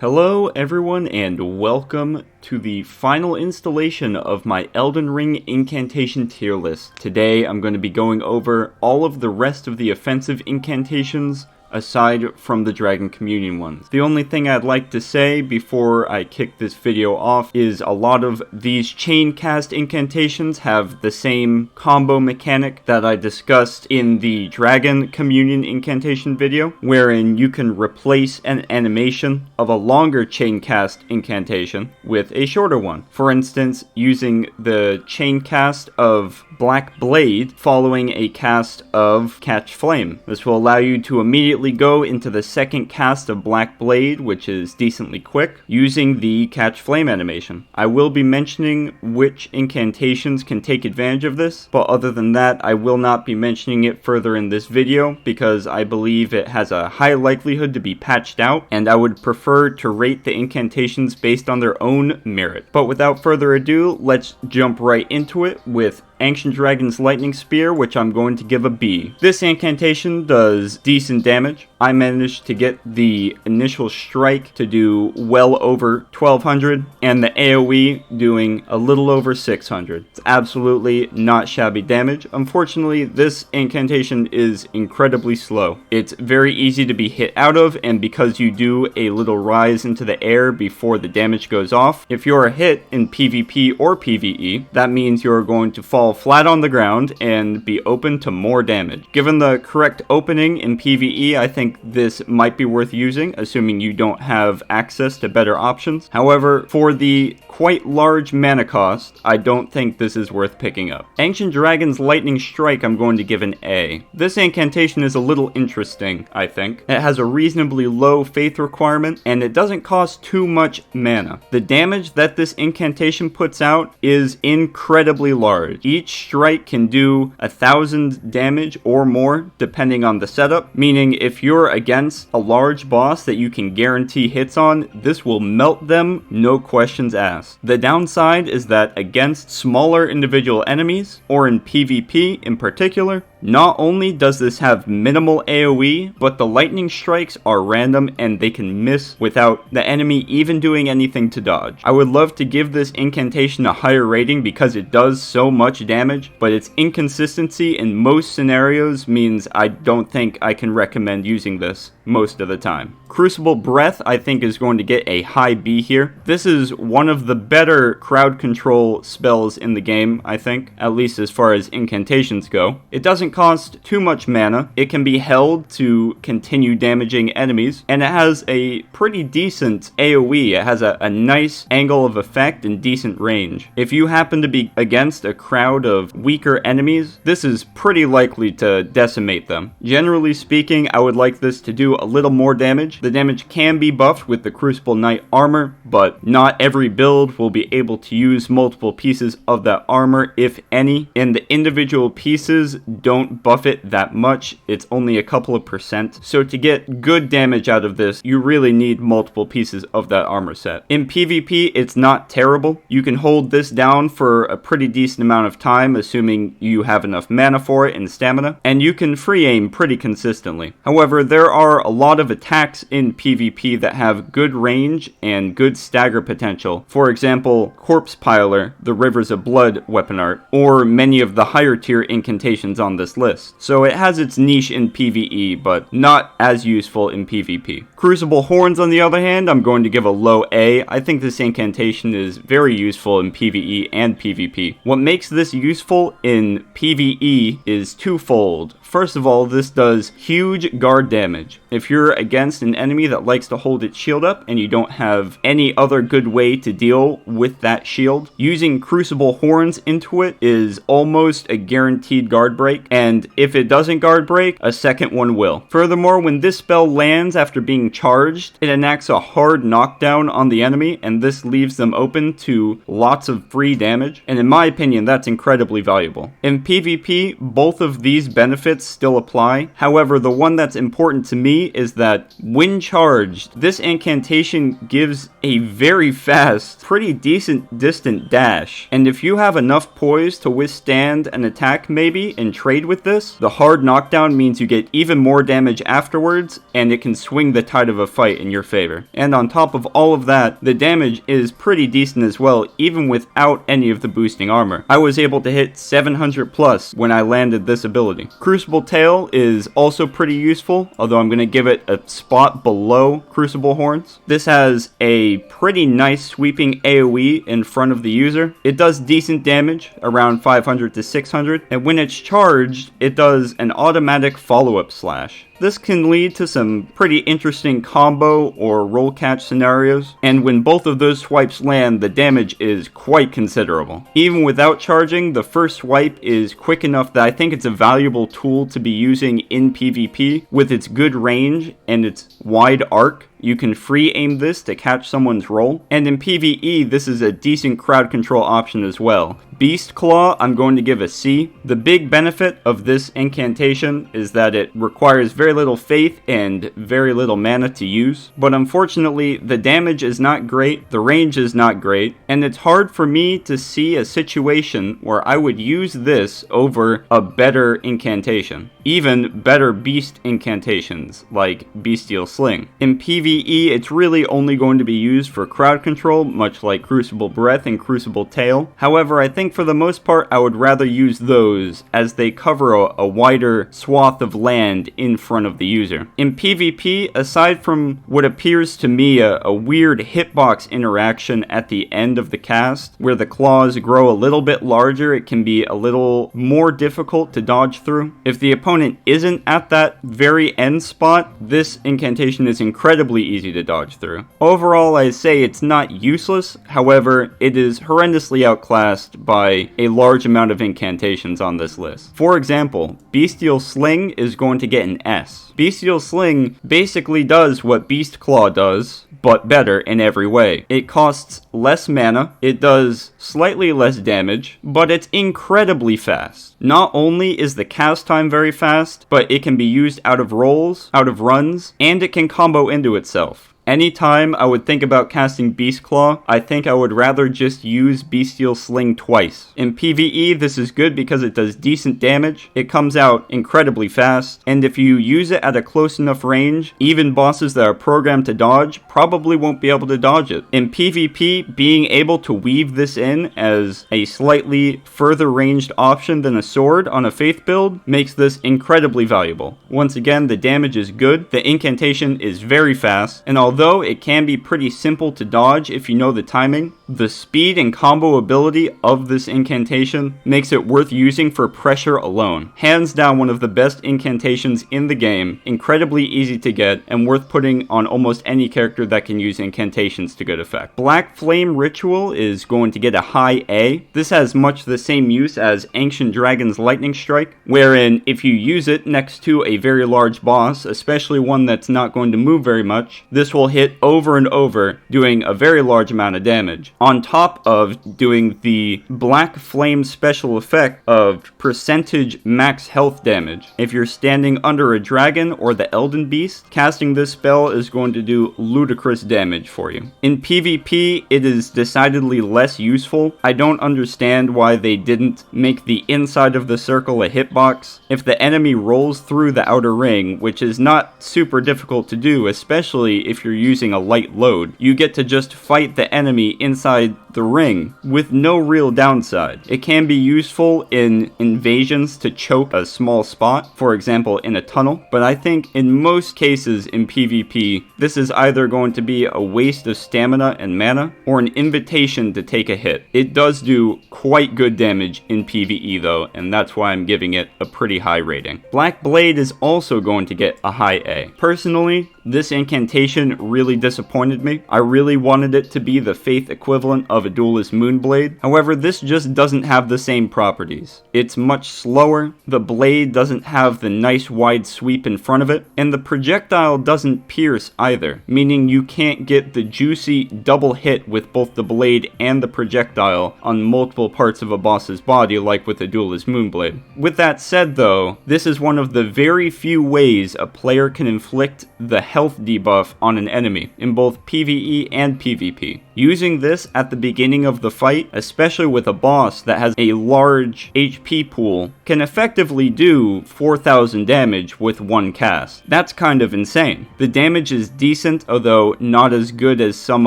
Hello everyone and welcome to the final installation of my Elden Ring incantation tier list. Today I'm going to be going over all of the rest of the offensive incantations aside from the Dragon Communion ones. The only thing I'd like to say before I kick this video off is a lot of these chain cast incantations have the same combo mechanic that I discussed in the Dragon Communion incantation video, wherein you can replace an animation of a longer chain cast incantation with a shorter one. For instance, using the chain cast of Black Blade following a cast of Catchflame. This will allow you to immediately go into the second cast of Black Blade, which is decently quick, using the Catchflame animation. I will be mentioning which incantations can take advantage of this, but other than that, I will not be mentioning it further in this video because I believe it has a high likelihood to be patched out, and I would prefer to rate the incantations based on their own merit. But without further ado, let's jump right into it with Ancient Dragon's Lightning Spear, which I'm going to give a B. This incantation does decent damage. I managed to get the initial strike to do well over 1200 and the AoE doing a little over 600. It's absolutely not shabby damage. Unfortunately, this incantation is incredibly slow. It's very easy to be hit out of, and because you do a little rise into the air before the damage goes off, if you're hit in PvP or PvE, that means you're going to fall flat on the ground and be open to more damage. Given the correct opening in PvE, I think this might be worth using, assuming you don't have access to better options. However, for the quite large mana cost, I don't think this is worth picking up. Ancient Dragon's Lightning Strike I'm going to give an A. This incantation is a little interesting, I think. It has a reasonably low faith requirement, and it doesn't cost too much mana. The damage that this incantation puts out is incredibly large. Each strike can do 1,000 damage or more, depending on the setup, meaning if you're against a large boss that you can guarantee hits on, this will melt them, no questions asked. The downside is that against smaller individual enemies, or in PvP in particular, not only does this have minimal AoE, but the lightning strikes are random and they can miss without the enemy even doing anything to dodge. I would love to give this incantation a higher rating because it does so much damage, but its inconsistency in most scenarios means I don't think I can recommend using this most of the time. Crucible Breath I think is going to get a high B here. This is one of the better crowd control spells in the game, I think, at least as far as incantations go. It doesn't cost too much mana, it can be held to continue damaging enemies, and it has a pretty decent AoE. It has a nice angle of effect and decent range. If you happen to be against a crowd of weaker enemies, this is pretty likely to decimate them. Generally speaking, I would like this to do a little more damage. The damage can be buffed with the Crucible Knight armor, but not every build will be able to use multiple pieces of that armor, if any, and the individual pieces don't buff it that much. It's only a couple of percent. So to get good damage out of this, you really need multiple pieces of that armor set. In PvP, it's not terrible. You can hold this down for a pretty decent amount of time, assuming you have enough mana for it and stamina, and you can free aim pretty consistently. However, there are a lot of attacks in PvP that have good range and good stagger potential. For example, Corpse Piler, the Rivers of Blood weapon art, or many of the higher tier incantations on this list. So it has its niche in PvE, but not as useful in PvP. Crucible Horns, on the other hand, I'm going to give a low A. I think this incantation is very useful in PvE and PvP. What makes this useful in PvE is twofold. First of all, this does huge guard damage. If you're against an enemy that likes to hold its shield up and you don't have any other good way to deal with that shield, using Crucible Horns into it is almost a guaranteed guard break, and if it doesn't guard break, a second one will. Furthermore, when this spell lands after being charged, it enacts a hard knockdown on the enemy, and this leaves them open to lots of free damage, and in my opinion, that's incredibly valuable. In PvP, both of these benefits benefits still apply. However, the one that's important to me is that when charged, this incantation gives a very fast, pretty decent distant dash. And if you have enough poise to withstand an attack maybe and trade with this, the hard knockdown means you get even more damage afterwards, and it can swing the tide of a fight in your favor. And on top of all of that, the damage is pretty decent as well, even without any of the boosting armor. I was able to hit 700 plus when I landed this ability. Crucible Tail is also pretty useful, although I'm going to give it a spot below Crucible Horns. This has a pretty nice sweeping AoE in front of the user. It does decent damage, around 500 to 600, and when it's charged, it does an automatic follow-up slash. This can lead to some pretty interesting combo or roll catch scenarios, and when both of those swipes land, the damage is quite considerable. Even without charging, the first swipe is quick enough that I think it's a valuable tool to be using in PvP. With its good range and its wide arc, you can free aim this to catch someone's roll, and in PvE, this is a decent crowd control option as well. Beast Claw, I'm going to give a C. The big benefit of this incantation is that it requires very little faith and very little mana to use, but unfortunately, the damage is not great, the range is not great, and it's hard for me to see a situation where I would use this over a better incantation. Even better beast incantations, like Bestial Sling. In PvE, it's really only going to be used for crowd control, much like Crucible Breath and Crucible Tail. However, I think for the most part, I would rather use those, as they cover a wider swath of land in front of the user. In PvP, aside from what appears to me a weird hitbox interaction at the end of the cast, where the claws grow a little bit larger, it can be a little more difficult to dodge through. If the opponent isn't at that very end spot, this incantation is incredibly easy to dodge through. Overall, I say it's not useless, however, it is horrendously outclassed by a large amount of incantations on this list. For example, Bestial Sling is going to get an S. Bestial Sling basically does what Beast Claw does, but better in every way. It costs less mana, it does slightly less damage, but it's incredibly fast. Not only is the cast time very fast, but it can be used out of rolls, out of runs, and it can combo into itself. Anytime I would think about casting Beast Claw, I think I would rather just use Bestial Sling twice. In PvE, this is good because it does decent damage, it comes out incredibly fast, and if you use it at a close enough range, even bosses that are programmed to dodge probably won't be able to dodge it. In PvP, being able to weave this in as a slightly further ranged option than a sword on a faith build makes this incredibly valuable. Once again, the damage is good, the incantation is very fast, and although it can be pretty simple to dodge if you know the timing, the speed and combo ability of this incantation makes it worth using for pressure alone. Hands down one of the best incantations in the game, incredibly easy to get, and worth putting on almost any character that can use incantations to good effect. Black Flame Ritual is going to get a high A. This has much the same use as Ancient Dragon's Lightning Strike, wherein if you use it next to a very large boss, especially one that's not going to move very much, this will hit over and over, doing a very large amount of damage, on top of doing the Black Flame special effect of percentage max health damage. If you're standing under a dragon or the Elden Beast, casting this spell is going to do ludicrous damage for you. In PvP, it is decidedly less useful. I don't understand why they didn't make the inside of the circle a hitbox. If the enemy rolls through the outer ring, which is not super difficult to do, especially if you're using a light load, you get to just fight the enemy inside the ring with no real downside. It can be useful in invasions to choke a small spot, for example in a tunnel, but I think in most cases in PvP, this is either going to be a waste of stamina and mana, or an invitation to take a hit. It does do quite good damage in PvE though, and that's why I'm giving it a pretty high rating. Black Blade is also going to get a high A. Personally, this incantation really disappointed me. I really wanted it to be the faith equivalent of of a Duelist Moonblade. However, this just doesn't have the same properties. It's much slower, the blade doesn't have the nice wide sweep in front of it, and the projectile doesn't pierce either, meaning you can't get the juicy double hit with both the blade and the projectile on multiple parts of a boss's body like with a Duelist Moonblade. With that said though, this is one of the very few ways a player can inflict the health debuff on an enemy in both PvE and PvP. Using this at the beginning of the fight, especially with a boss that has a large HP pool, can effectively do 4,000 damage with one cast. That's kind of insane. The damage is decent, although not as good as some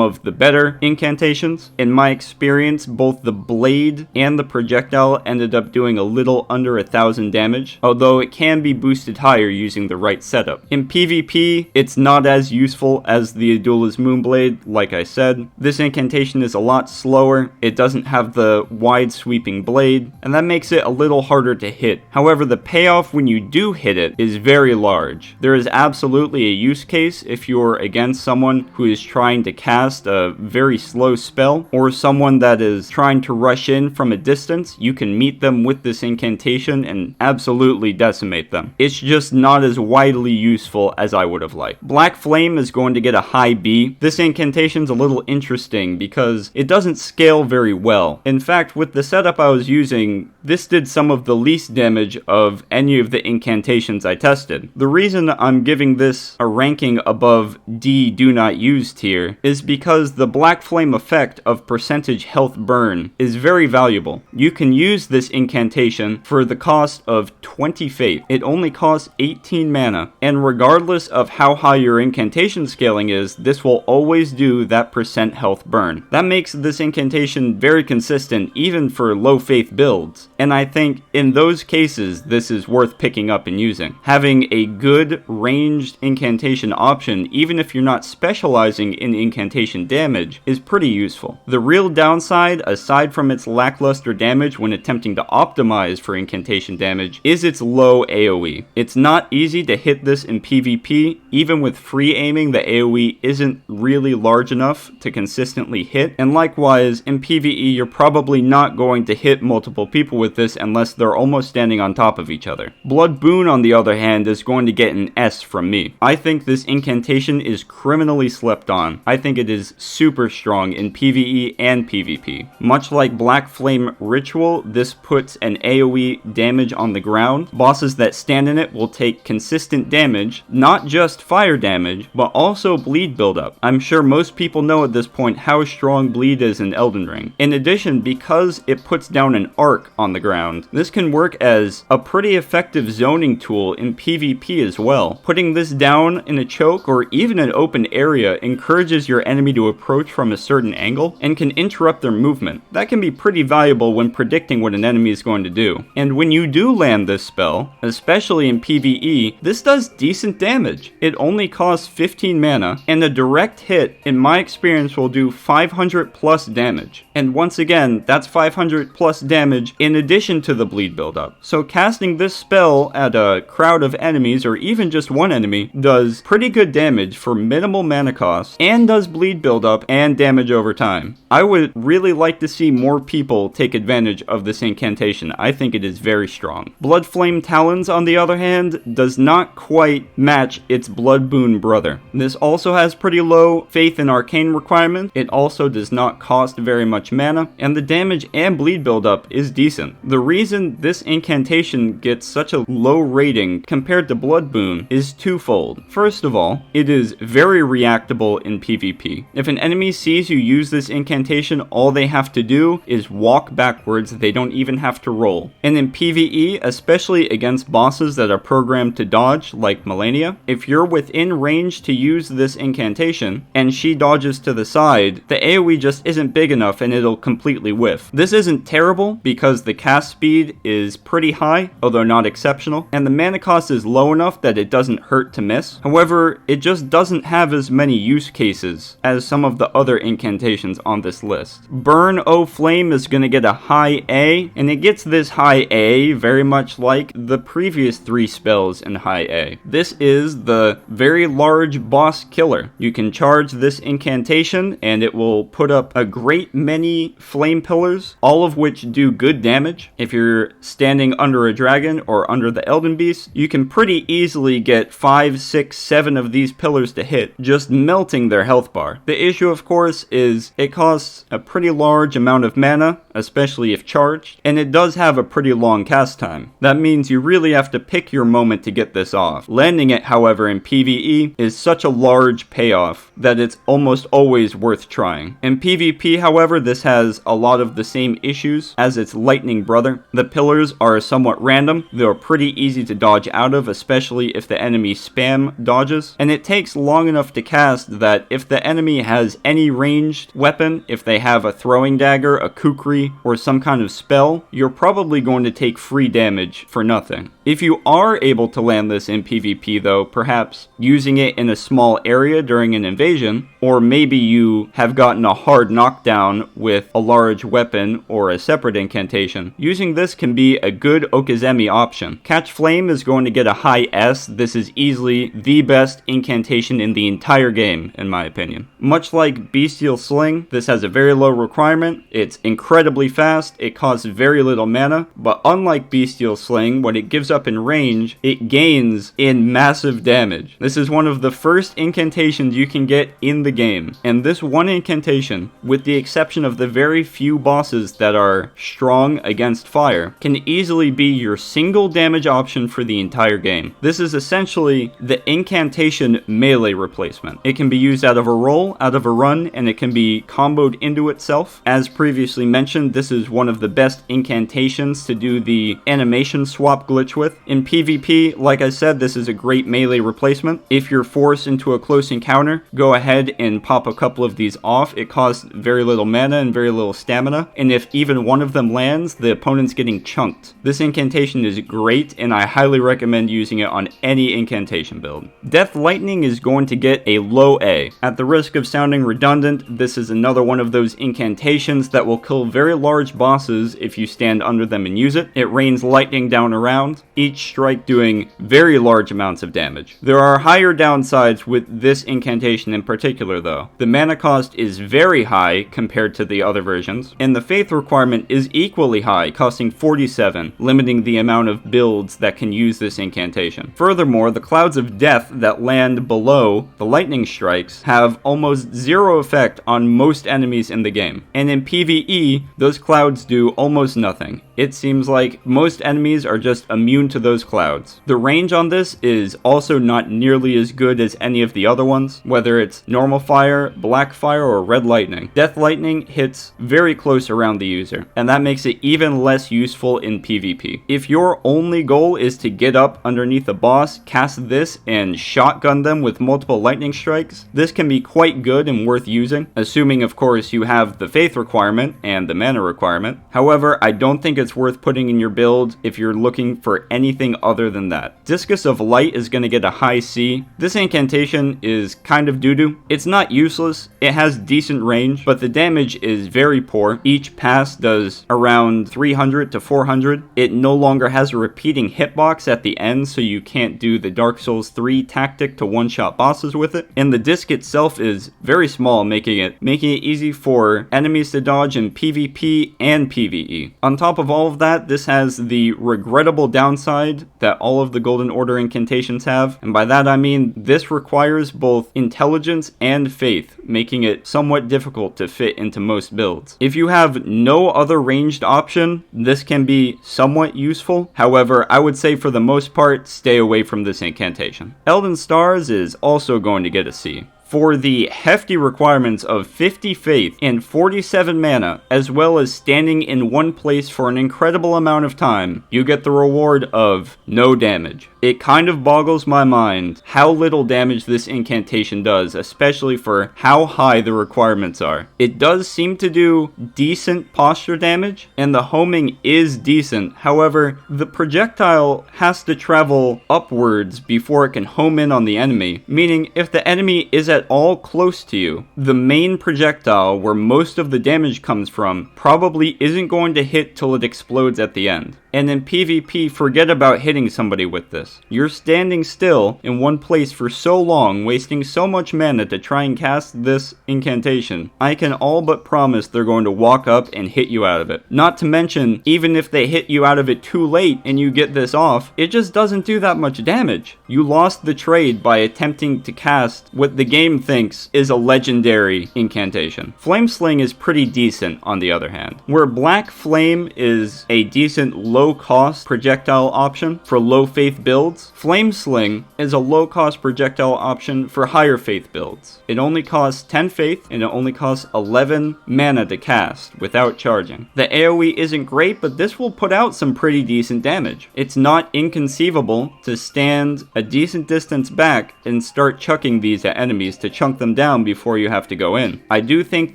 of the better incantations. In my experience, both the blade and the projectile ended up doing a little under 1,000 damage, although it can be boosted higher using the right setup. In PvP, it's not as useful as the Duelist Moonblade, like I said. This incantation is a lot slower, it doesn't have the wide sweeping blade, and that makes it a little harder to hit. However, the payoff when you do hit it is very large. There is absolutely a use case if you're against someone who is trying to cast a very slow spell, or someone that is trying to rush in from a distance. You can meet them with this incantation and absolutely decimate them. It's just not as widely useful as I would have liked. Black Flame is going to get a high B. This incantation's a little interesting because it doesn't scale very well. In fact, with the setup I was using, this did some of the least damage of any of the incantations I tested. The reason I'm giving this a ranking above D do not use tier is because the Black Flame effect of percentage health burn is very valuable. You can use this incantation for the cost of 20 faith. It only costs 18 mana, and regardless of how high your incantation scaling is, this will always do that percent health burn. That makes this incantation very consistent even for low faith builds, and I think in those cases this is worth picking up and using. Having a good ranged incantation option, even if you're not specializing in incantation damage, is pretty useful. The real downside, aside from its lackluster damage when attempting to optimize for incantation damage, is its low AoE. It's not easy to hit this in PvP. Even with free aiming, the AoE isn't really large enough to consistently hit, and likewise in PvE you're probably not going to hit multiple people with this unless they're almost standing on top of each other. Blood Boon, on the other hand, is going to get an S from me. I think this incantation is criminally slept on. I think it is super strong in PvE and PvP. Much like Black Flame Ritual, this puts an AoE damage on the ground. Bosses that stand in it will take consistent damage, not just fire damage, but also bleed buildup. I'm sure most people know at this point how strong bleed is in Elden Ring. In addition, because it puts down an arc on the ground, this can work as a pretty effective zoning tool in PvP as well. Putting this down in a choke or even an open area encourages your enemy to approach from a certain angle and can interrupt their movement. That can be pretty valuable when predicting what an enemy is going to do. And when you do land this spell, especially in PvE, this does decent damage. It only costs 15 mana, and a direct hit, in my experience, will do 500 plus damage. And once again, that's 500 plus damage in addition to the bleed buildup. So casting this spell at a crowd of enemies, or even just one enemy, does pretty good damage for minimal mana cost, and does bleed buildup and damage over time. I would really like to see more people take advantage of this incantation. I think it is very strong. Blood Flame Talons, on the other hand, does not quite match its Blood Boon brother. This also has pretty low faith and arcane requirement. It also does not cost very much mana, and the damage and bleed buildup is decent. The reason this incantation gets such a low rating compared to Blood Boon is twofold. First of all, it is very reactable in PvP. If an enemy sees you use this incantation, all they have to do is walk backwards. They don't even have to roll. And in PvE, especially against bosses that are programmed to dodge, like Melania, if you're within range to use this incantation and she dodges to the side, the AoE just isn't big enough and it'll completely whiff. This isn't terrible because the cast speed is pretty high, although not exceptional, and the mana cost is low enough that it doesn't hurt to miss. However, it just doesn't have as many use cases as some of the other incantations on this list. Burn O Flame is going to get a high A, and it gets this high A very much like the previous 3 spells in high A. This is the very large boss killer. You can charge this incantation and and it will put up a great many flame pillars, all of which do good damage. If you're standing under a dragon or under the Elden Beast, you can pretty easily get 5, 6, 7 of these pillars to hit, just melting their health bar. The issue, of course, is it costs a pretty large amount of mana, especially if charged, and it does have a pretty long cast time. That means you really have to pick your moment to get this off. Landing it, however, in PvE is such a large payoff that it's almost always worth trying. In PvP, however, this has a lot of the same issues as its lightning brother. The pillars are somewhat random, they're pretty easy to dodge out of, especially if the enemy spam dodges, and it takes long enough to cast that if the enemy has any ranged weapon, if they have a throwing dagger, a kukri, or some kind of spell, you're probably going to take free damage for nothing. If you are able to land this in PvP though, perhaps using it in a small area during an invasion, or maybe you have gotten a hard knockdown with a large weapon or a separate incantation, using this can be a good Okizeme option. Catchflame is going to get a high S. This is easily the best incantation in the entire game, in my opinion. Much like Bestial Sling, this has a very low requirement, it's incredibly fast, it costs very little mana, but unlike Bestial Sling, when it gives up in range, it gains in massive damage. This is one of the first incantations you can get in the game, and this one incantation, with the exception of the very few bosses that are strong against fire, can easily be your single damage option for the entire game. This is essentially the incantation melee replacement. It can be used out of a roll, out of a run, and it can be comboed into itself. As previously mentioned, this is one of the best incantations to do the animation swap glitch with. In PvP, like I said, this is a great melee replacement. If you're forced into a close encounter, go ahead and pop a couple of these off. It costs very little mana and very little stamina, and if even one of them lands, the opponent's getting chunked. This incantation is great, and I highly recommend using it on any incantation build. Death Lightning is going to get a low A. At the risk of sounding redundant, this is another one of those incantations that will kill very large bosses if you stand under them and use it. It rains lightning down around, each strike doing very large amounts of damage. There are higher downsides with this incantation in particular though. The mana cost is very high compared to the other versions, and the faith requirement is equally high, costing 47, limiting the amount of builds that can use this incantation. Furthermore, the clouds of death that land below the lightning strikes have almost zero effect on most enemies in the game, and in PvE, those clouds do almost nothing. It seems like most enemies are just immune to those clouds. The range on this is also not nearly as good as any of the other ones, whether it's normal fire, black fire, or red lightning. Death lightning hits very close around the user, and that makes it even less useful in PvP. If your only goal is to get up underneath a boss, cast this, and shotgun them with multiple lightning strikes, this can be quite good and worth using, assuming of course you have the faith requirement and the mana requirement. However, I don't think it's worth putting in your build if you're looking for anything other than that. Discus of Light is going to get a high C. This incantation is kind of doo-doo. It's not useless, it has decent range, but the damage is very poor. Each pass does around 300 to 400. It no longer has a repeating hitbox at the end, so you can't do the Dark Souls 3 tactic to one-shot bosses with it. And the disc itself is very small, making it easy for enemies to dodge in PvP and PvE. On top of all of that, this has the regrettable downside that all of the Golden Order incantations have, and by that I mean this requires both intelligence and faith, making it somewhat difficult to fit into most builds. If you have no other ranged option, this can be somewhat useful. However, I would say for the most part, stay away from this incantation. Elden Stars is also going to get a C. For the hefty requirements of 50 faith and 47 mana, as well as standing in one place for an incredible amount of time, you get the reward of no damage. It kind of boggles my mind how little damage this incantation does, especially for how high the requirements are. It does seem to do decent posture damage, and the homing is decent. However, the projectile has to travel upwards before it can home in on the enemy, meaning if the enemy is at all close to you, the main projectile where most of the damage comes from probably isn't going to hit till it explodes at the end. And in PvP, forget about hitting somebody with this. You're standing still in one place for so long, wasting so much mana to try and cast this incantation. I can all but promise they're going to walk up and hit you out of it. Not to mention, even if they hit you out of it too late and you get this off, it just doesn't do that much damage. You lost the trade by attempting to cast what the game thinks is a legendary incantation. Flame Sling is pretty decent on the other hand. Where Black Flame is a decent low-cost projectile option for low-faith builds, Flame Sling is a low-cost projectile option for higher faith builds. It only costs 10 faith and it only costs 11 mana to cast without charging. The AoE isn't great, but this will put out some pretty decent damage. It's not inconceivable to stand a decent distance back and start chucking these at enemies to chunk them down before you have to go in. I do think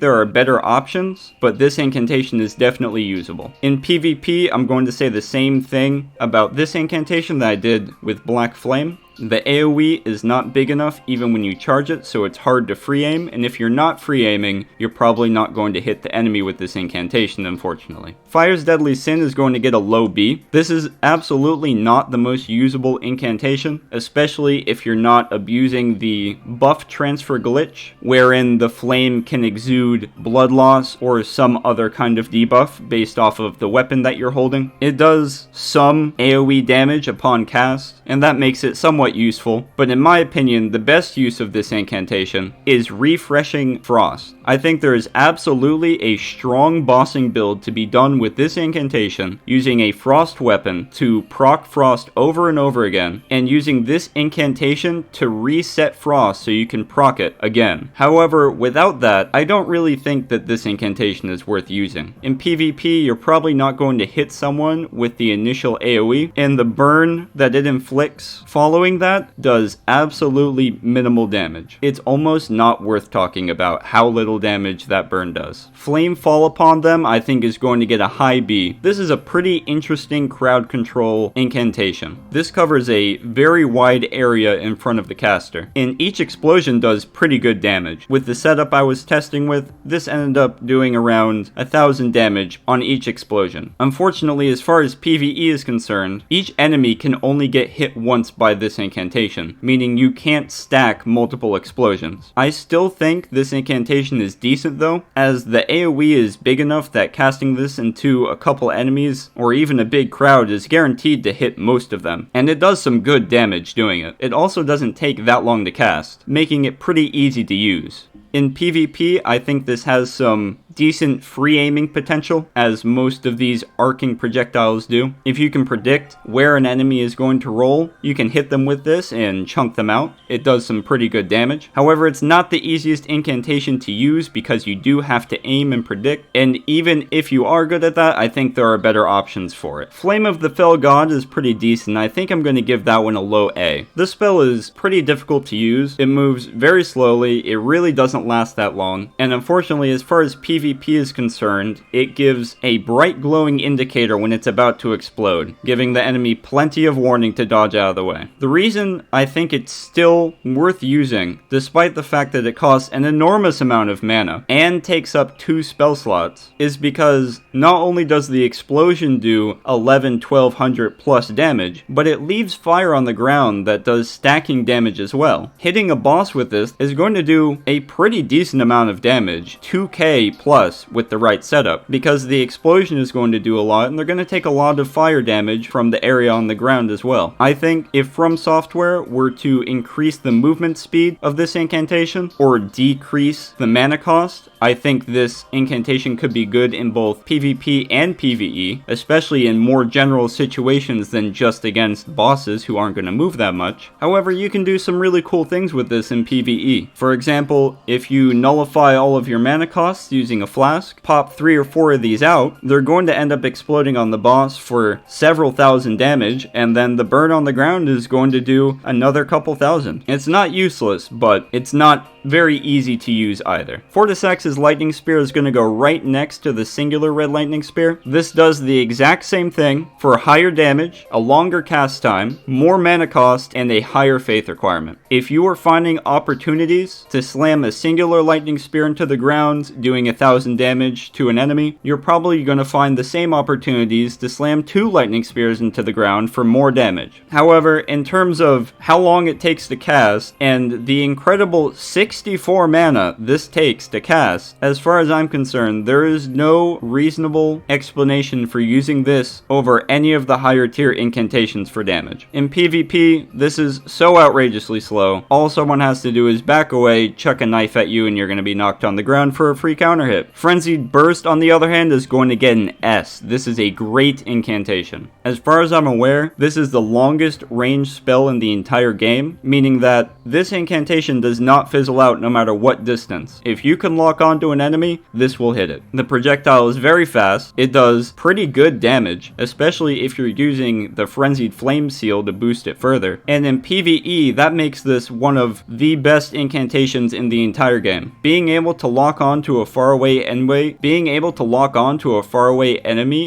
there are better options, but this incantation is definitely usable. In PvP, I'm going to say the same thing about this incantation that I did with Black Flame. The AoE is not big enough even when you charge it, so it's hard to free aim, and if you're not free aiming, you're probably not going to hit the enemy with this incantation, unfortunately. Fire's Deadly Sin is going to get a low B. This is absolutely not the most usable incantation, especially if you're not abusing the buff transfer glitch, wherein the flame can exude blood loss or some other kind of debuff based off of the weapon that you're holding. It does some AoE damage upon cast, and that makes it somewhat useful, but in my opinion, the best use of this incantation is Refreshing Frost. I think there is absolutely a strong bossing build to be done with this incantation, using a frost weapon to proc frost over and over again, and using this incantation to reset frost so you can proc it again. However, without that, I don't really think that this incantation is worth using. In PvP, you're probably not going to hit someone with the initial AoE, and the burn that it inflicts following that does absolutely minimal damage. It's almost not worth talking about how little damage that burn does. Flame Fall Upon Them I think is going to get a high B. This is a pretty interesting crowd control incantation. This covers a very wide area in front of the caster, and each explosion does pretty good damage. With the setup I was testing with, this ended up doing around 1,000 damage on each explosion. Unfortunately, as far as PvE is concerned, each enemy can only get hit once by this incantation, meaning you can't stack multiple explosions. I still think this incantation is decent though, as the AoE is big enough that casting this into a couple enemies or even a big crowd is guaranteed to hit most of them, and it does some good damage doing it. It also doesn't take that long to cast, making it pretty easy to use. In PvP, I think this has some decent free aiming potential, as most of these arcing projectiles do. If you can predict where an enemy is going to roll, you can hit them with this and chunk them out. It does some pretty good damage. However, it's not the easiest incantation to use because you do have to aim and predict, and even if you are good at that, I think there are better options for it. Flame of the Fell God is pretty decent. I think I'm going to give that one a low A. This spell is pretty difficult to use. It moves very slowly, it really doesn't last that long, and unfortunately, as far as PvP is concerned, it gives a bright glowing indicator when it's about to explode, giving the enemy plenty of warning to dodge out of the way. The reason I think it's still worth using, despite the fact that it costs an enormous amount of mana and takes up 2 spell slots, is because not only does the explosion do 1200 plus damage, but it leaves fire on the ground that does stacking damage as well. Hitting a boss with this is going to do a pretty decent amount of damage, 2k plus with the right setup, because the explosion is going to do a lot and they're going to take a lot of fire damage from the area on the ground as well. I think if From Software were to increase the movement speed of this incantation or decrease the mana cost, I think this incantation could be good in both PvP and PvE, especially in more general situations than just against bosses who aren't going to move that much. However, you can do some really cool things with this in PvE. For example, if you nullify all of your mana costs using a flask, pop 3 or 4 of these out, they're going to end up exploding on the boss for several thousand damage, and then the burn on the ground is going to do another couple thousand. It's not useless, but it's not very easy to use either. Fortisex's Lightning Spear is going to go right next to the singular Red Lightning Spear. This does the exact same thing for higher damage, a longer cast time, more mana cost, and a higher faith requirement. If you are finding opportunities to slam a singular Lightning Spear into the ground, doing 1000 1000 damage to an enemy, you're probably going to find the same opportunities to slam 2 lightning spears into the ground for more damage. However, in terms of how long it takes to cast, and the incredible 64 mana this takes to cast, as far as I'm concerned, there is no reasonable explanation for using this over any of the higher tier incantations for damage. In PvP, this is so outrageously slow. All someone has to do is back away, chuck a knife at you, and you're going to be knocked on the ground for a free counter hit. Frenzied Burst, on the other hand, is going to get an S. This is a great incantation. As far as I'm aware, this is the longest range spell in the entire game, meaning that this incantation does not fizzle out no matter what distance. If you can lock onto an enemy, this will hit it. The projectile is very fast. It does pretty good damage, especially if you're using the Frenzied Flame Seal to boost it further. And in PvE, that makes this one of the best incantations in the entire game. Being able to lock onto a faraway enemy,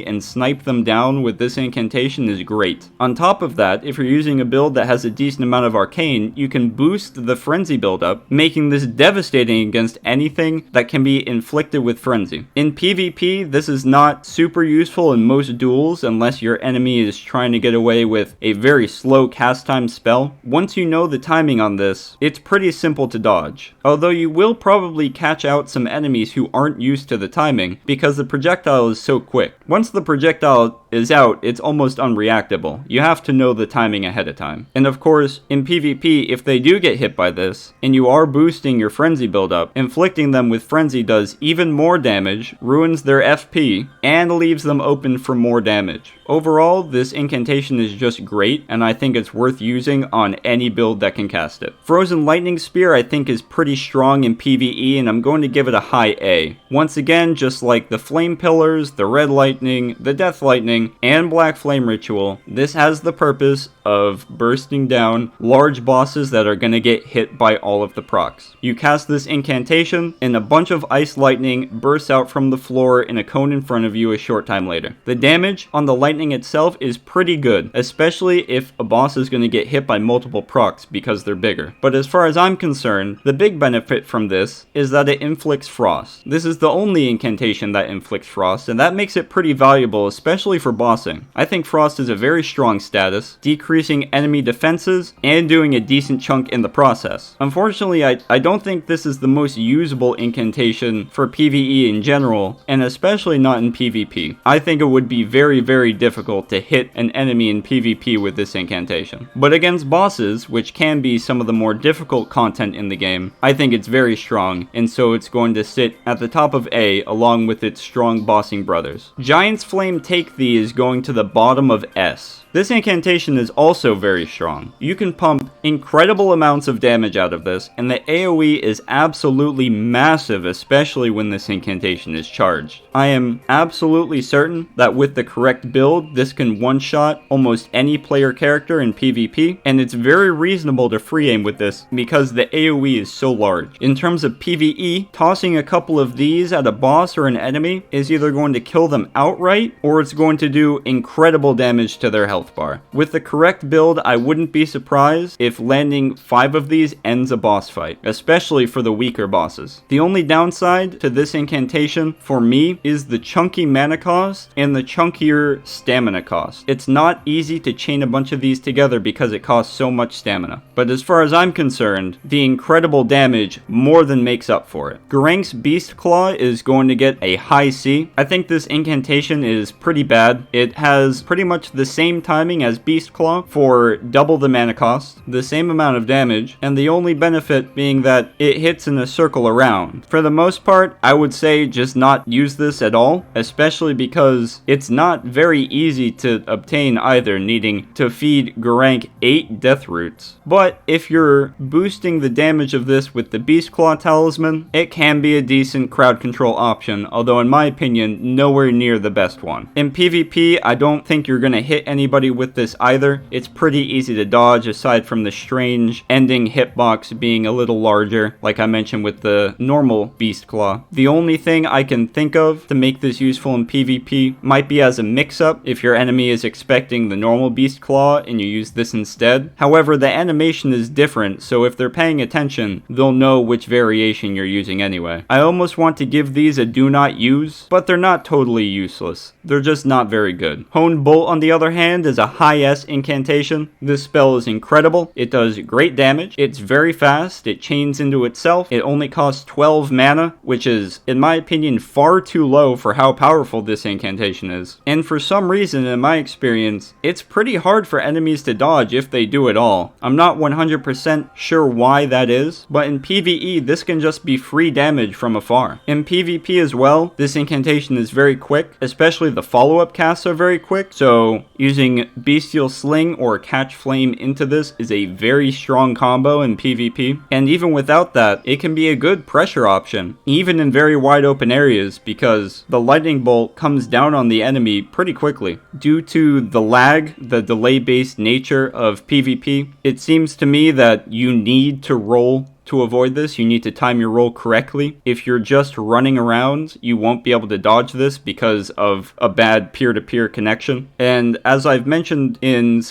and snipe them down with this incantation is great. On top of that, if you're using a build that has a decent amount of arcane, you can boost the frenzy buildup, making this devastating against anything that can be inflicted with frenzy. In PvP, this is not super useful in most duels unless your enemy is trying to get away with a very slow cast time spell. Once you know the timing on this, it's pretty simple to dodge. Although you will probably catch out some enemies who aren't used to the timing because the projectile is so quick. Once the projectile is out, it's almost unreactable. You have to know the timing ahead of time. And of course, in PvP, if they do get hit by this, and you are boosting your frenzy buildup, inflicting them with frenzy does even more damage, ruins their FP, and leaves them open for more damage. Overall, this incantation is just great, and I think it's worth using on any build that can cast it. Frozen Lightning Spear I think is pretty strong in PvE, and I'm going to give it a high A. Once again, just like the Flame Pillars, the Red Lightning, the Death Lightning, and Black Flame Ritual, this has the purpose of bursting down large bosses that are going to get hit by all of the procs. You cast this incantation, and a bunch of Ice Lightning bursts out from the floor in a cone in front of you a short time later. The damage on the lightning itself is pretty good, especially if a boss is going to get hit by multiple procs because they're bigger. But as far as I'm concerned, the big benefit from this is that it inflicts frost. This is the only incantation that inflicts frost, and that makes it pretty valuable, especially for bossing. I think frost is a very strong status, decreasing enemy defenses and doing a decent chunk in the process. Unfortunately, I don't think this is the most usable incantation for PvE in general, and especially not in PvP. I think it would be very, very difficult to hit an enemy in PvP with this incantation. But against bosses, which can be some of the more difficult content in the game, I think it's very strong, and so it's going to sit at the top of A along with its strong bossing brothers. Giant's Flame Take Thee is going to the bottom of S. This incantation is also very strong. You can pump incredible amounts of damage out of this, and the AoE is absolutely massive, especially when this incantation is charged. I am absolutely certain that with the correct build, this can one-shot almost any player character in PvP, and it's very reasonable to free aim with this because the AoE is so large. In terms of PvE, tossing a couple of these at a boss or an enemy is either going to kill them outright, or it's going to do incredible damage to their health bar. With the correct build, I wouldn't be surprised if landing 5 of these ends a boss fight, especially for the weaker bosses. The only downside to this incantation, for me, is the chunky mana cost and the chunkier stamina cost. It's not easy to chain a bunch of these together because it costs so much stamina. But as far as I'm concerned, the incredible damage more than makes up for it. Garank's Beast Claw is going to get a high C. I think this incantation is pretty bad. It has pretty much the same timing as Beast Claw for double the mana cost, the same amount of damage, and the only benefit being that it hits in a circle around. For the most part, I would say just not use this at all, especially because it's not very easy to obtain either, needing to feed Garank 8 death roots. But if you're boosting the damage of this with the Beast Claw talisman, it can be a decent crowd control option, although in my opinion, nowhere near the best one. In PvP, PvP, I don't think you're gonna hit anybody with this either. It's pretty easy to dodge, aside from the strange ending hitbox being a little larger, like I mentioned with the normal Beast Claw. The only thing I can think of to make this useful in PvP might be as a mix-up if your enemy is expecting the normal Beast Claw and you use this instead. However, the animation is different, so if they're paying attention, they'll know which variation you're using anyway. I almost want to give these a do not use, but they're not totally useless. They're just not very good. Honed Bolt, on the other hand, is a high S incantation. This spell is incredible. It does great damage. It's very fast. It chains into itself. It only costs 12 mana, which is, in my opinion, far too low for how powerful this incantation is. And for some reason, in my experience, it's pretty hard for enemies to dodge if they do at all. I'm not 100% sure why that is, but in PvE, this can just be free damage from afar. In PvP as well, this incantation is very quick, especially the follow-up casts are very quick, so using Bestial Sling or Catchflame into this is a very strong combo in PvP, and even without that, it can be a good pressure option, even in very wide open areas, because the lightning bolt comes down on the enemy pretty quickly. Due to the lag, the delay-based nature of PvP, it seems to me that you need to roll to avoid this. You need to time your roll correctly. If you're just running around, you won't be able to dodge this because of a bad peer-to-peer connection. And as I've mentioned when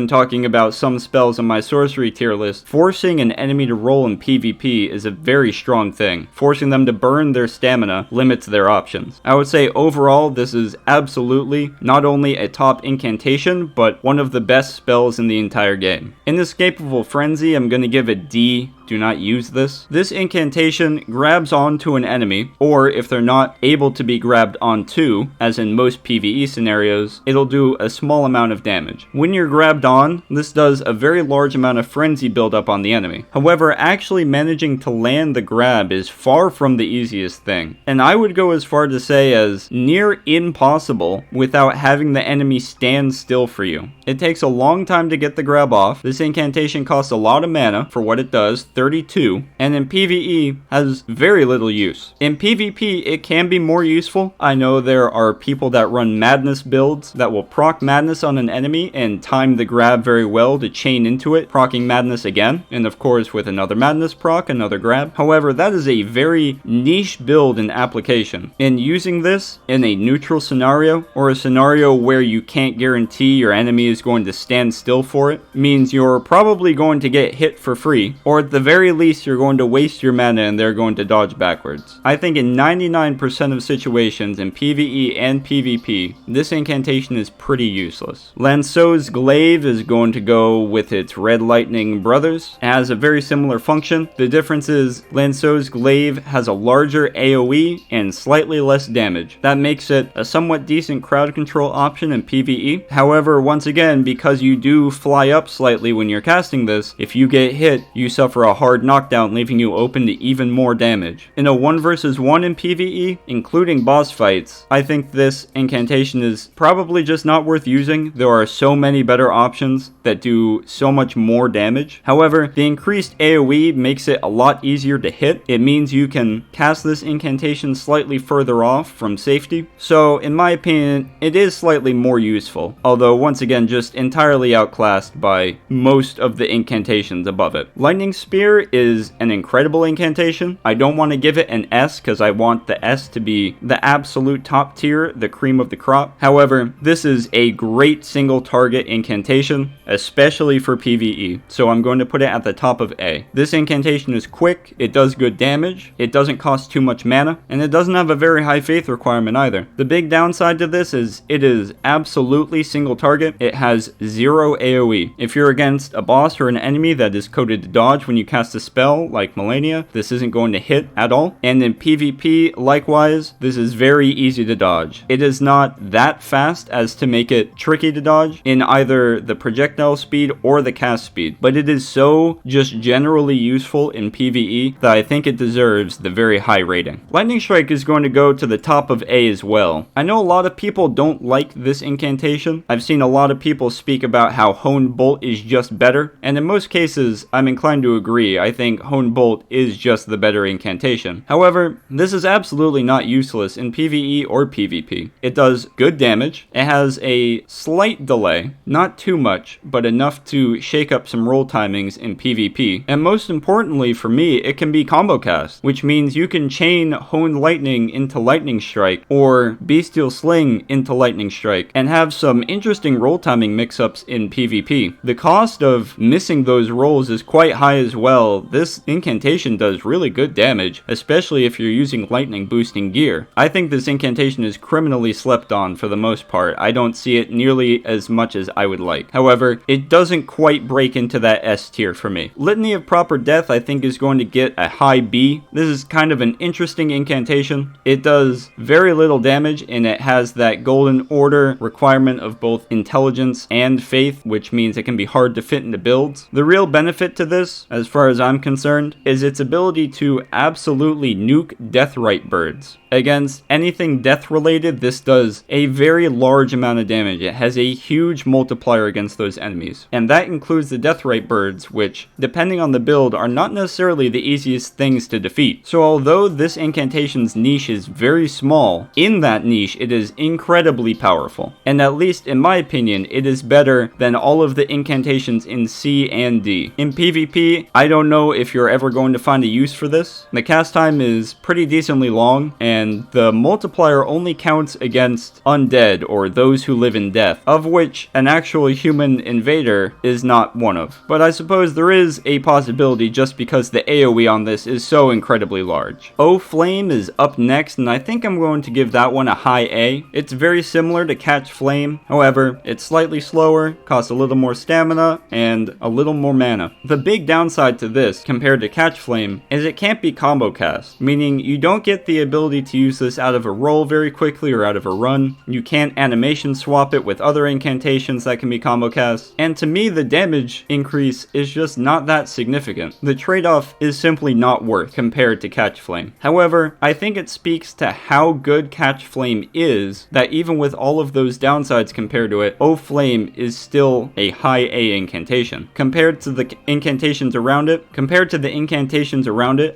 talking about some spells on my sorcery tier list, forcing an enemy to roll in PvP is a very strong thing. Forcing them to burn their stamina limits their options. I would say overall, this is absolutely not only a top incantation, but one of the best spells in the entire game. Inescapable Frenzy, I'm going to give a D. Do not use this. This incantation grabs onto an enemy, or if they're not able to be grabbed onto, as in most PvE scenarios, it'll do a small amount of damage. When you're grabbed on, this does a very large amount of frenzy buildup on the enemy. However, actually managing to land the grab is far from the easiest thing, and I would go as far to say as near impossible without having the enemy stand still for you. It takes a long time to get the grab off. This incantation costs a lot of mana for what it does, 32, and in PvE has very little use. In PvP, it can be more useful. I know there are people that run madness builds that will proc madness on an enemy and time the grab very well to chain into it, proccing madness again, and of course with another madness proc, another grab. However, that is a very niche build and application. In using this in a neutral scenario, or a scenario where you can't guarantee your enemy is going to stand still for it, means you're probably going to get hit for free, or at the very least you're going to waste your mana and they're going to dodge backwards. I think in 99% of situations in PvE and PvP, this incantation is pretty useless. Lanzo's Glaive is going to go with its Red Lightning brothers. It has a very similar function. The difference is Lanzo's Glaive has a larger AoE and slightly less damage. That makes it a somewhat decent crowd control option in PvE. However, once again, because you do fly up slightly when you're casting this, if you get hit, you suffer a hard knockdown, leaving you open to even more damage. In a 1 versus 1 in PvE, including boss fights, I think this incantation is probably just not worth using. There are so many better options that do so much more damage. However, the increased AoE makes it a lot easier to hit. It means you can cast this incantation slightly further off from safety. So, in my opinion, it is slightly more useful, although once again just entirely outclassed by most of the incantations above it. Lightning Spear is an incredible incantation. I don't want to give it an S because I want the S to be the absolute top tier, the cream of the crop. However, this is a great single target incantation, especially for PvE, so I'm going to put it at the top of A. This incantation is quick, it does good damage, it doesn't cost too much mana, and it doesn't have a very high faith requirement either. The big downside to this is it is absolutely single target. It has 0 AoE. If you're against a boss or an enemy that is coded to dodge when you cast a spell like Melania, this isn't going to hit at all. And in PvP, likewise, this is very easy to dodge. It is not that fast as to make it tricky to dodge in either the projectile speed or the cast speed, but it is so just generally useful in PvE that I think it deserves the very high rating. Lightning Strike is going to go to the top of A as well. I know a lot of people don't like this incantation. I've seen a lot of people speak about how Honed Bolt is just better, and in most cases, I'm inclined to agree. agree. I think Hone Bolt is just the better incantation. However, this is absolutely not useless in PvE or PvP. It does good damage. It has a slight delay, not too much, but enough to shake up some roll timings in PvP. And most importantly for me, it can be combo cast, which means you can chain Honed Lightning into Lightning Strike or Bestial Sling into Lightning Strike and have some interesting roll timing mix-ups in PvP. The cost of missing those rolls is quite high as well. This incantation does really good damage, especially if you're using lightning boosting gear. I think this incantation is criminally slept on for the most part. I don't see it nearly as much as I would like. However, it doesn't quite break into that S tier for me. Litany of Proper Death I think is going to get a high B. This is kind of an interesting incantation. It does very little damage and it has that golden order requirement of both intelligence and faith, which means it can be hard to fit into builds. The real benefit to this, as far as I'm concerned, is its ability to absolutely nuke Deathrite birds. Against anything death related, this does a very large amount of damage. It has a huge multiplier against those enemies. And that includes the Deathrite birds, which, depending on the build, are not necessarily the easiest things to defeat. So although this incantation's niche is very small, in that niche it is incredibly powerful. And at least in my opinion, it is better than all of the incantations in C and D. In PvP, I don't know if you're ever going to find a use for this. The cast time is pretty decently long, and the multiplier only counts against undead or those who live in death, of which an actual human invader is not one of. But I suppose there is a possibility just because the AoE on this is so incredibly large. O Flame is up next, and I think I'm going to give that one a high A. It's very similar to Catchflame, however, it's slightly slower, costs a little more stamina, and a little more mana. The big downside to this, compared to Catchflame, is it can't be combo cast, meaning you don't get the ability to use this out of a roll very quickly or out of a run. You can't animation swap it with other incantations that can be combo cast, and to me the damage increase is just not that significant. The trade-off is simply not worth compared to Catchflame. However, I think it speaks to how good Catchflame is that even with all of those downsides compared to it, O Flame is still a high A incantation. Compared to the incantations around it,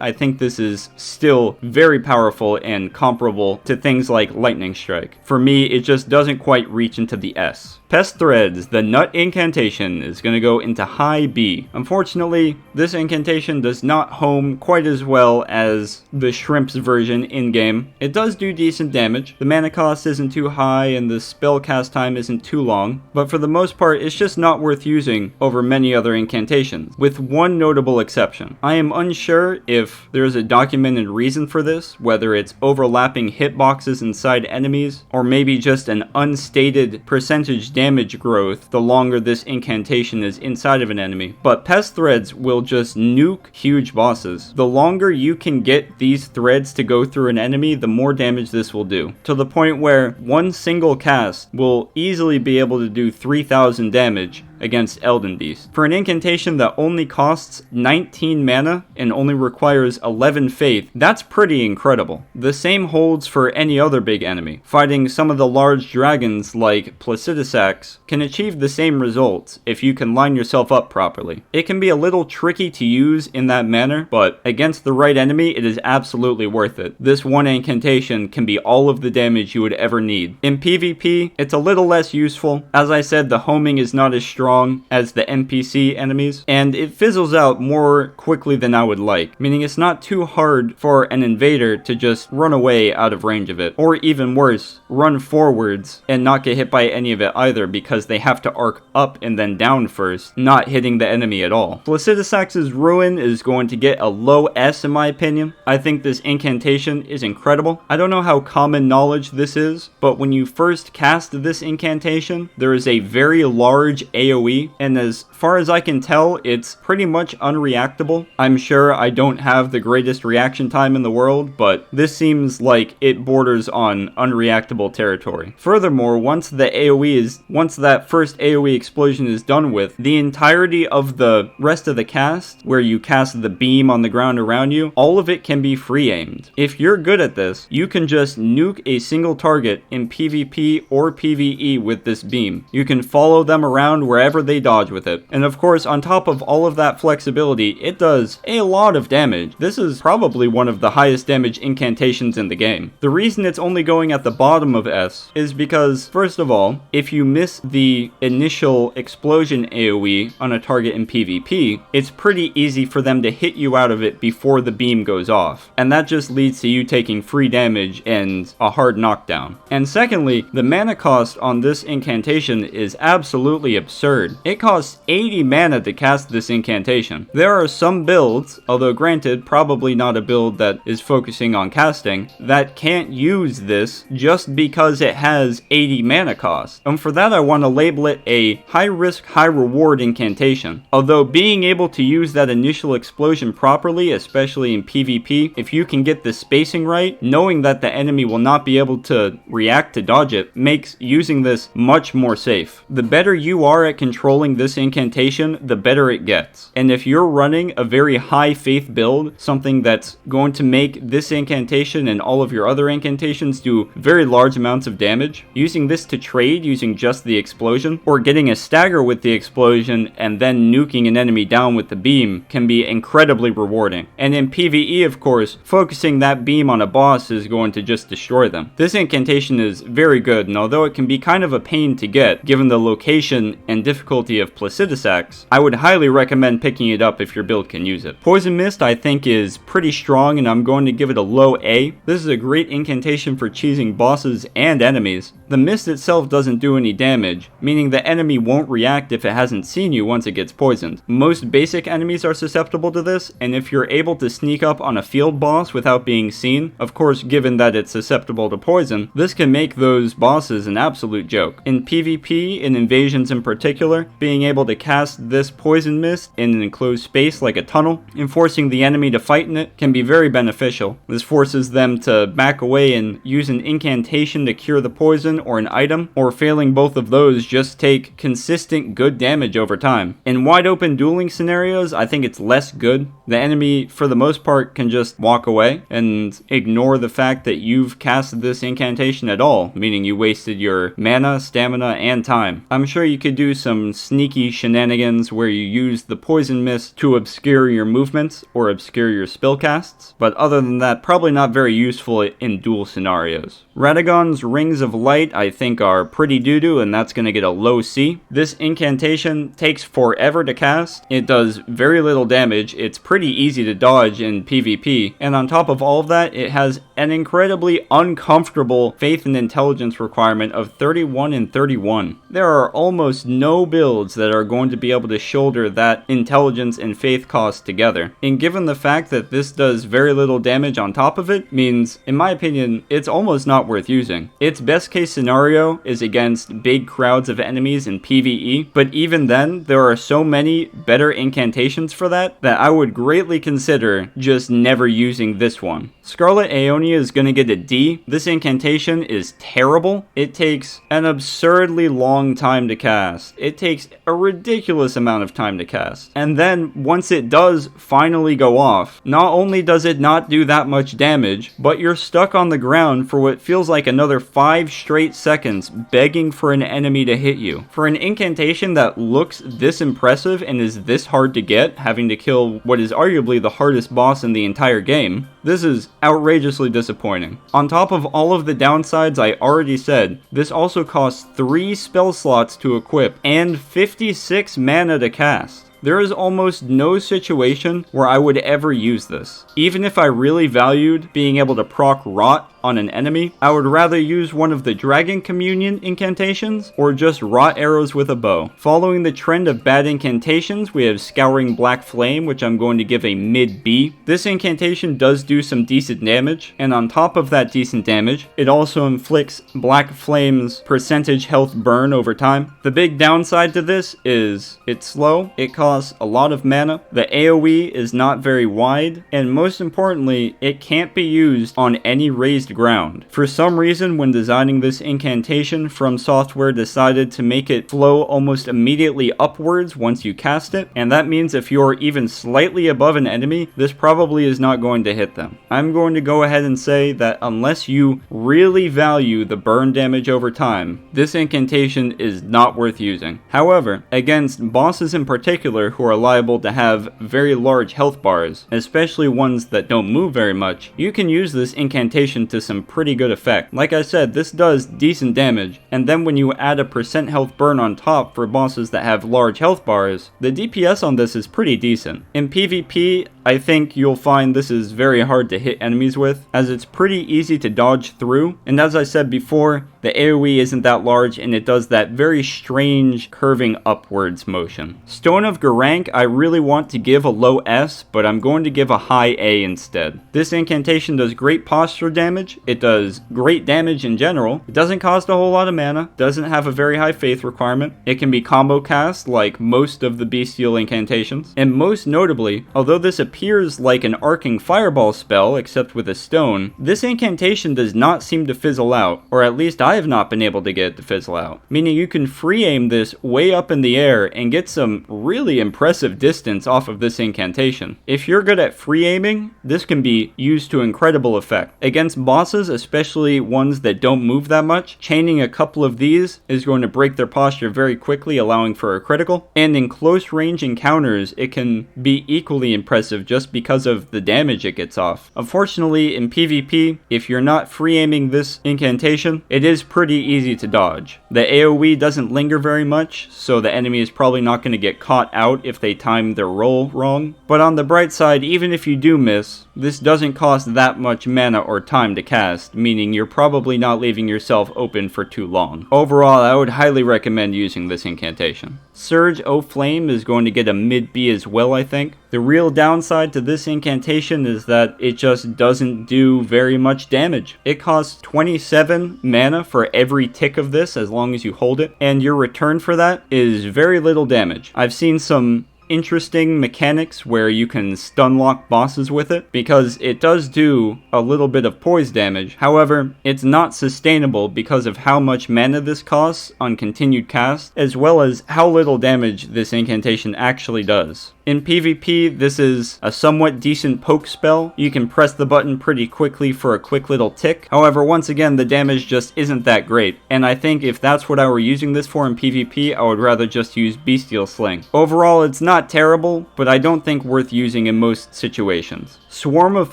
I think this is still very powerful and comparable to things like Lightning Strike. For me, it just doesn't quite reach into the S. Pest Threads, the Nut incantation, is going to go into high B. Unfortunately, this incantation does not home quite as well as the Shrimp's version in-game. It does do decent damage. The mana cost isn't too high and the spell cast time isn't too long, but for the most part, it's just not worth using over many other incantations, with one notable exception. I am unsure if there is a documented reason for this, whether it's overlapping hitboxes inside enemies, or maybe just an unstated percentage damage growth the longer this incantation is inside of an enemy. But Pest Threads will just nuke huge bosses. The longer you can get these threads to go through an enemy, the more damage this will do, to the point where one single cast will easily be able to do 3,000 damage against Elden Beast. For an incantation that only costs 19 mana and only requires 11 faith, that's pretty incredible. The same holds for any other big enemy. Fighting some of the large dragons like Placidusax can achieve the same results if you can line yourself up properly. It can be a little tricky to use in that manner, but against the right enemy, it is absolutely worth it. This one incantation can be all of the damage you would ever need. In PvP, it's a little less useful. As I said, the homing is not as strong as the NPC enemies, and it fizzles out more quickly than I would like, meaning it's not too hard for an invader to just run away out of range of it, or even worse, run forwards and not get hit by any of it either because they have to arc up and then down first, not hitting the enemy at all. Placidusax's Ruin is going to get a low S in my opinion. I think this incantation is incredible. I don't know how common knowledge this is, but when you first cast this incantation, there is a very large AoE, and as far as I can tell, it's pretty much unreactable. I'm sure I don't have the greatest reaction time in the world, but this seems like it borders on unreactable territory. Furthermore, once that first AoE explosion is done with, the entirety of the rest of the cast, where you cast the beam on the ground around you, all of it can be free aimed. If you're good at this, you can just nuke a single target in PvP or PvE with this beam. You can follow them around wherever wherever they dodge with it. And of course, on top of all of that flexibility, it does a lot of damage. This is probably one of the highest damage incantations in the game. The reason it's only going at the bottom of S is because, first of all, if you miss the initial explosion AoE on a target in PvP, it's pretty easy for them to hit you out of it before the beam goes off. And that just leads to you taking free damage and a hard knockdown. And secondly, the mana cost on this incantation is absolutely absurd. It costs 80 mana to cast this incantation. There are some builds, although granted, probably not a build that is focusing on casting, that can't use this just because it has 80 mana cost. And for that, I want to label it a high risk, high reward incantation. Although being able to use that initial explosion properly, especially in PvP, if you can get the spacing right, knowing that the enemy will not be able to react to dodge it, makes using this much more safe. The better you are at controlling this incantation, the better it gets. And if you're running a very high faith build, something that's going to make this incantation and all of your other incantations do very large amounts of damage, using this to trade using just the explosion, or getting a stagger with the explosion and then nuking an enemy down with the beam can be incredibly rewarding. And in PvE, of course, focusing that beam on a boss is going to just destroy them. This incantation is very good, and although it can be kind of a pain to get, given the location and difficulty of Placidusax, I would highly recommend picking it up if your build can use it. Poison Mist, I think, is pretty strong, and I'm going to give it a low A. This is a great incantation for cheesing bosses and enemies. The mist itself doesn't do any damage, meaning the enemy won't react if it hasn't seen you once it gets poisoned. Most basic enemies are susceptible to this, and if you're able to sneak up on a field boss without being seen, of course given that it's susceptible to poison, this can make those bosses an absolute joke. In PvP, in invasions in particular, being able to cast this poison mist in an enclosed space like a tunnel, and forcing the enemy to fight in it, can be very beneficial. This forces them to back away and use an incantation to cure the poison or an item, or failing both of those, just take consistent good damage over time. In wide open dueling scenarios, I think it's less good. The enemy, for the most part, can just walk away and ignore the fact that you've cast this incantation at all, meaning you wasted your mana, stamina, and time. I'm sure you could do some sneaky shenanigans where you use the poison mist to obscure your movements or obscure your spell casts, but other than that, probably not very useful in duel scenarios. Radagon's Rings of Light, I think, are pretty doo-doo, and that's going to get a low C. This incantation takes forever to cast. It does very little damage. It's pretty easy to dodge in PvP, and on top of all of that, it has an incredibly uncomfortable faith and intelligence requirement of 31 and 31. There are almost no builds that are going to be able to shoulder that intelligence and faith cost together. And given the fact that this does very little damage on top of it, means, in my opinion, it's almost not worth using. Its best case scenario is against big crowds of enemies in PvE, but even then, there are so many better incantations for that I would greatly consider just never using this one. Scarlet Aeonia is going to get a D. This incantation is terrible. It takes an absurdly long time to cast. It takes a ridiculous amount of time to cast. And then, once it does finally go off, not only does it not do that much damage, but you're stuck on the ground for what feels like another 5 straight seconds begging for an enemy to hit you. For an incantation that looks this impressive and is this hard to get, having to kill what is arguably the hardest boss in the entire game, this is outrageously disappointing. On top of all of the downsides I already said, this also costs 3 spell slots to equip and 56 mana to cast. There is almost no situation where I would ever use this. Even if I really valued being able to proc Rot on an enemy, I would rather use one of the Dragon Communion incantations or just Rot arrows with a bow. Following the trend of bad incantations, we have Scouring Black Flame, which I'm going to give a mid B. This incantation does do some decent damage, and on top of that decent damage, it also inflicts Black Flame's percentage health burn over time. The big downside to this is it's slow, it costs a lot of mana, the AoE is not very wide, and most importantly, it can't be used on any raised raised ground. For some reason, when designing this incantation, From Software decided to make it flow almost immediately upwards once you cast it, and that means if you're even slightly above an enemy, this probably is not going to hit them. I'm going to go ahead and say that unless you really value the burn damage over time, this incantation is not worth using. However, against bosses in particular who are liable to have very large health bars, especially ones that don't move very much, you can use this incantation to some pretty good effect. Like I said, this does decent damage, and then when you add a % health burn on top for bosses that have large health bars, the DPS on this is pretty decent. In PvP, I think you'll find this is very hard to hit enemies with, as it's pretty easy to dodge through, and as I said before, the AoE isn't that large and it does that very strange curving upwards motion. Stone of Garank I really want to give a low S, but I'm going to give a high A instead. This incantation does great posture damage, it does great damage in general, it doesn't cost a whole lot of mana, doesn't have a very high faith requirement, it can be combo cast like most of the bestial incantations, and most notably, although this appears like an arcing fireball spell except with a stone, this incantation does not seem to fizzle out, or at least I have not been able to get it to fizzle out, meaning you can free aim this way up in the air and get some really impressive distance off of this incantation. If you're good at free aiming, this can be used to incredible effect. Against bosses, especially ones that don't move that much, chaining a couple of these is going to break their posture very quickly, allowing for a critical, and in close range encounters it can be equally impressive just because of the damage it gets off. Unfortunately, in PvP, if you're not free aiming this incantation, it is pretty easy to dodge. The AoE doesn't linger very much, so the enemy is probably not going to get caught out if they time their roll wrong. But on the bright side, even if you do miss, this doesn't cost that much mana or time to cast, meaning you're probably not leaving yourself open for too long. Overall, I would highly recommend using this incantation. Surge O Flame is going to get a mid B as well, I think. The real downside to this incantation is that it just doesn't do very much damage. It costs 27 mana for every tick of this as long as you hold it, and your return for that is very little damage. I've seen some interesting mechanics where you can stun lock bosses with it, because it does do a little bit of poise damage. However, it's not sustainable because of how much mana this costs on continued cast, as well as how little damage this incantation actually does. In PvP, this is a somewhat decent poke spell. You can press the button pretty quickly for a quick little tick. However, once again, the damage just isn't that great, and I think if that's what I were using this for in PvP, I would rather just use Bestial Sling. Overall, it's not terrible, but I don't think worth using in most situations. Swarm of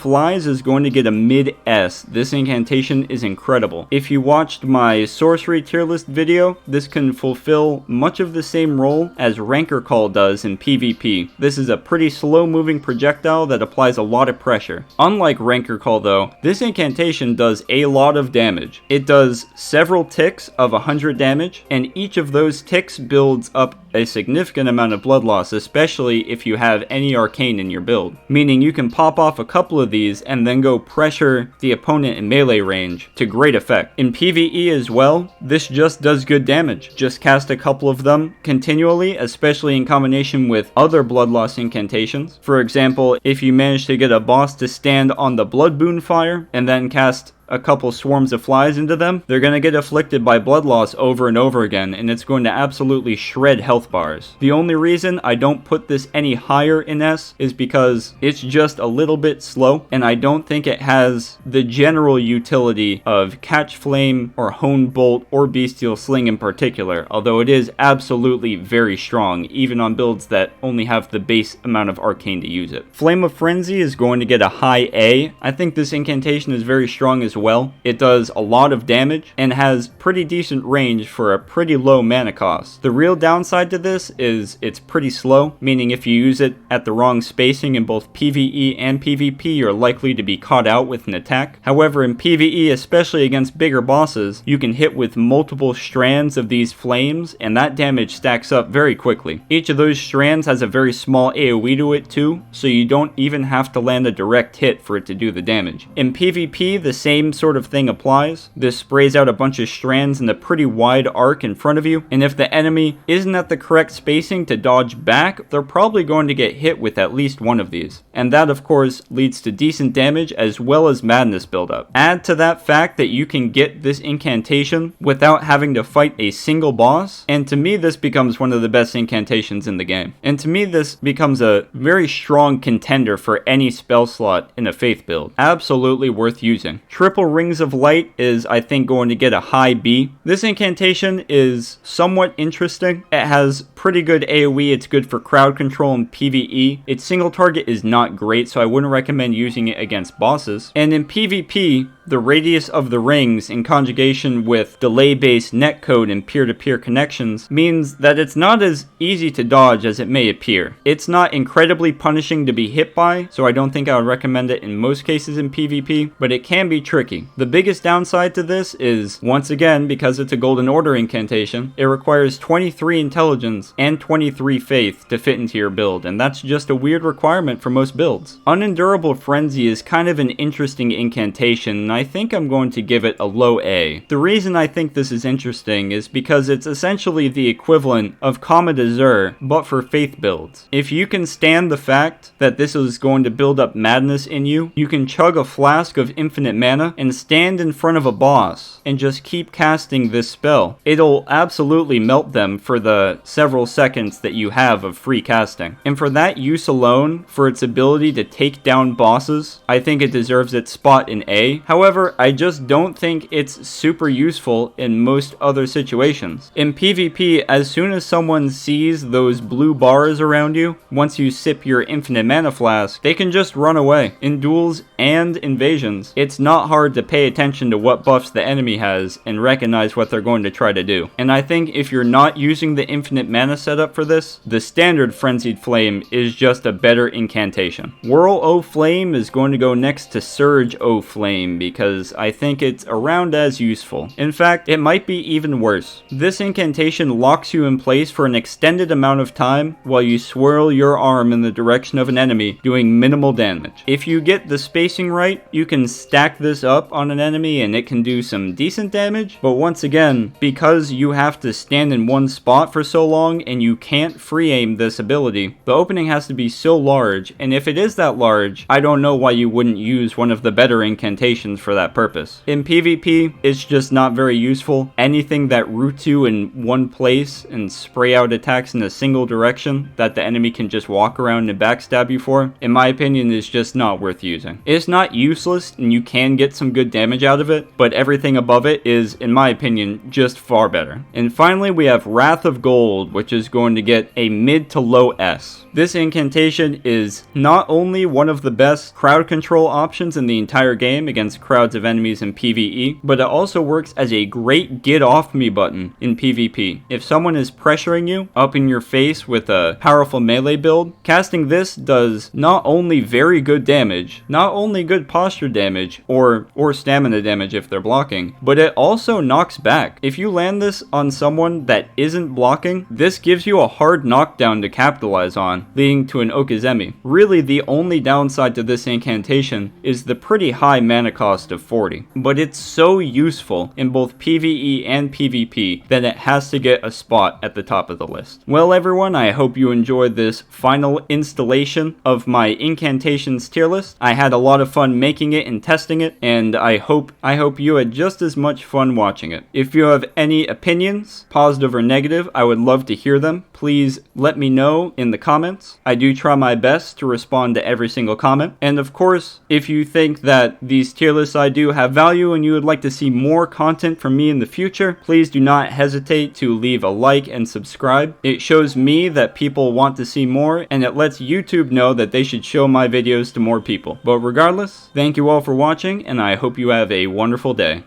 Flies is going to get a mid S. This incantation is incredible. If you watched my sorcery tier list video, this can fulfill much of the same role as Rancor Call does in PvP. This is a pretty slow moving projectile that applies a lot of pressure. Unlike Rancor Call though, this incantation does a lot of damage. It does several ticks of 100 damage, and each of those ticks builds up a significant amount of blood loss, especially if you have any arcane in your build. Meaning you can pop off a couple of these and then go pressure the opponent in melee range to great effect. In PvE as well, this just does good damage. Just cast a couple of them continually, especially in combination with other blood loss incantations. For example, if you manage to get a boss to stand on the blood boon fire and then cast a couple swarms of flies into them, they're going to get afflicted by blood loss over and over again, and it's going to absolutely shred health bars. The only reason I don't put this any higher in S is because it's just a little bit slow, and I don't think it has the general utility of Catchflame or Hone Bolt or Bestial Sling in particular, although it is absolutely very strong, even on builds that only have the base amount of arcane to use it. Flame of Frenzy is going to get a high A. I think this incantation is very strong as well. It does a lot of damage and has pretty decent range for a pretty low mana cost. The real downside to this is it's pretty slow, meaning if you use it at the wrong spacing in both PvE and PvP, you're likely to be caught out with an attack. However, in PvE, especially against bigger bosses, you can hit with multiple strands of these flames, and that damage stacks up very quickly. Each of those strands has a very small AoE to it too, so you don't even have to land a direct hit for it to do the damage. In PvP, the same same sort of thing applies. This sprays out a bunch of strands in a pretty wide arc in front of you, and if the enemy isn't at the correct spacing to dodge back, they're probably going to get hit with at least one of these. And that, of course, leads to decent damage as well as madness buildup. Add to that fact that you can get this incantation without having to fight a single boss, and to me this becomes one of the best incantations in the game. And to me this becomes a very strong contender for any spell slot in a faith build. Absolutely worth using. Triple Rings of Light is, I think, going to get a high B. This incantation is somewhat interesting. It has pretty good AoE, it's good for crowd control and PvE. Its single target is not great, so I wouldn't recommend using it against bosses. And in PvP, the radius of the rings in conjugation with delay-based netcode and peer-to-peer connections means that it's not as easy to dodge as it may appear. It's not incredibly punishing to be hit by, so I don't think I would recommend it in most cases in PvP, but it can be tricky. The biggest downside to this is, once again, because it's a Golden Order incantation, it requires 23 intelligence and 23 faith to fit into your build, and that's just a weird requirement for most builds. Unendurable Frenzy is kind of an interesting incantation, and I think I'm going to give it a low A. The reason I think this is interesting is because it's essentially the equivalent of Comma de Zur, but for faith builds. If you can stand the fact that this is going to build up madness in you, you can chug a flask of infinite mana and stand in front of a boss and just keep casting this spell. It'll absolutely melt them for the several seconds that you have of free casting. And for that use alone, for its ability to take down bosses, I think it deserves its spot in A. However, I just don't think it's super useful in most other situations. In PvP, as soon as someone sees those blue bars around you, once you sip your infinite mana flask, they can just run away. In duels and invasions, it's not hard to pay attention to what buffs the enemy has and recognize what they're going to try to do. And I think if you're not using the infinite mana setup for this, the standard Frenzied Flame is just a better incantation. Whirl O Flame is going to go next to Surge O Flame because I think it's around as useful. In fact, it might be even worse. This incantation locks you in place for an extended amount of time while you swirl your arm in the direction of an enemy, doing minimal damage. If you get the spacing right, you can stack this up on an enemy and it can do some decent damage, but once again, because you have to stand in one spot for so long and you can't free aim this ability, the opening has to be so large, and if it is that large, I don't know why you wouldn't use one of the better incantations for that purpose. In PvP, it's just not very useful. Anything that roots you in one place and spray out attacks in a single direction that the enemy can just walk around and backstab you for, in my opinion, is just not worth using. It's not useless and you can get some good damage out of it, but everything above it is, in my opinion, just far better. And finally, we have Wrath of Gold, which is going to get a mid to low S. This incantation is not only one of the best crowd control options in the entire game against crowds of enemies in PvE, but it also works as a great get off me button in PvP. If someone is pressuring you up in your face with a powerful melee build, casting this does not only very good damage, not only good posture damage or stamina damage if they're blocking, but it also knocks back. If you land this on someone that isn't blocking, this gives you a hard knockdown to capitalize on, leading to an Okizeme. Really, the only downside to this incantation is the pretty high mana cost of 40, but it's so useful in both PvE and PvP that it has to get a spot at the top of the list. Well everyone, I hope you enjoyed this final installation of my incantations tier list. I had a lot of fun making it and testing it, and I hope you had just as much fun watching it. If you have any opinions, positive or negative, I would love to hear them. Please let me know in the comments. I do try my best to respond to every single comment. And of course, if you think that these tier lists I do have value and you would like to see more content from me in the future, please do not hesitate to leave a like and subscribe. It shows me that people want to see more, and it lets YouTube know that they should show my videos to more people. But regardless, thank you all for watching, and I hope you have a wonderful day.